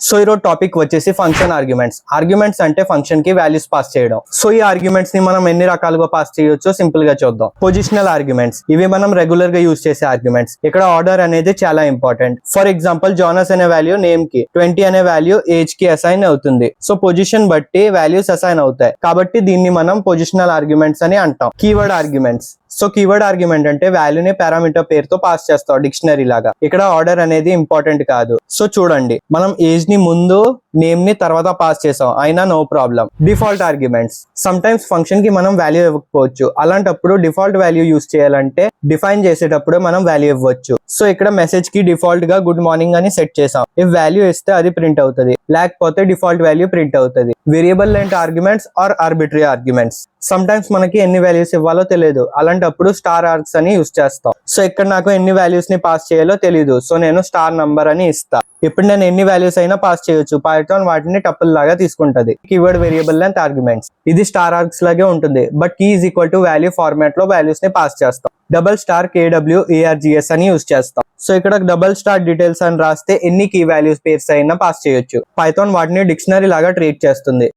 So ఈరోజు topic వచ్చేసి function arguments. Arguments అంటే ఫంక్షన్ కి వాల్యూస్ పాస్ చేయడం. సో ఈ ఆర్గ్యుమెంట్స్ ని మనం ఎన్ని రకాలుగా పాస్ చేయొచ్చో సింపుల్ గా చూద్దాం. పొజిషనల్ ఆర్గ్యుమెంట్స్, ఇవి మనం రెగ్యులర్ గా యూజ్ చేసే ఆర్గ్యుమెంట్స్. ఇక్కడ ఆర్డర్ అనేది చాలా ఇంపార్టెంట్. ఫర్ ఎగ్జాంపుల్ జోనస్ అనే వాల్యూ నేమ్ కి, 20 అనే వాల్యూ ఏజ్ కి అసైన్ అవుతుంది. సో పొజిషన్ బట్టి వాల్యూస్ అసైన్ అవుతాయి, కాబట్టి దీన్ని మనం పొజిషనల్ ఆర్గ్యుమెంట్స్ అని అంటాం. Keyword arguments, so keyword argument అంటే వాల్యూని పారామీటర్ పేరుతో పాస్ చేస్తాం డిక్షనరీ లాగా. ఇక్కడ ఆర్డర్ అనేది ఇంపార్టెంట్ కాదు. సో చూడండి, మనం ఏజ్ ని ముందు, నేమ్ ని తర్వాత పాస్ చేసాం, అయినా no problem. Default arguments, sometimes function కి మనం వాల్యూ ఇవ్వకపోవచ్చు. అలాంటప్పుడు డిఫాల్ట్ వాల్యూ యూజ్ చేయాలంటే డిఫైన్ చేసేటప్పుడు మనం వాల్యూ ఇవ్వచ్చు. సో ఇక్కడ మెసేజ్ కి డిఫాల్ట్ గా గుడ్ మార్నింగ్ అని సెట్ చేసాం. ఇఫ్ వాల్యూ ఇస్తే అది ప్రింట్ అవుతుంది, లేకపోతే డిఫాల్ట్ వాల్యూ ప్రింట్ అవుతుంది. Variable length arguments or arbitrary arguments, sometimes మనకి ఎన్ని వాల్యూస్ ఇవ్వాలో తెలియదు, అలాంటప్పుడు స్టార్ ఆర్గ్స్ అని యూజ్ చేస్తాం. సో ఇక్కడ నాకు ఎన్ని వాల్యూస్ ని పాస్ చేయాలో తెలియదు, సో నేను స్టార్ నంబర్ అని ఇస్తా. ఇప్పుడు నేను ఎన్ని వాల్యూస్ అయినా పాస్ చేయొచ్చు. పైథాన్ వాటిని టపుల్ లాగా తీసుకుంటది. కీవర్డ్ వేరియబుల్ లెంత్ ఆర్గ్యుమెంట్స్, ఇది స్టార్ ఆర్గ్స్ లాగే ఉంటుంది, but key is equal to value format లో వాల్యూస్ ని పాస్ చేస్తాం. డబుల్ స్టార్ KWARGS అని యూజ్ చేస్తాం. సో ఇక్కడ డబుల్ స్టార్ డీటెయిల్స్ అని రాస్తే ఎన్ని కీ వాల్యూస్ పేర్స్ అయినా పాస్ చేయొచ్చు. పైథాన్ వాటిని డిక్షనరీ లాగా ట్రీట్ చేస్తుంది.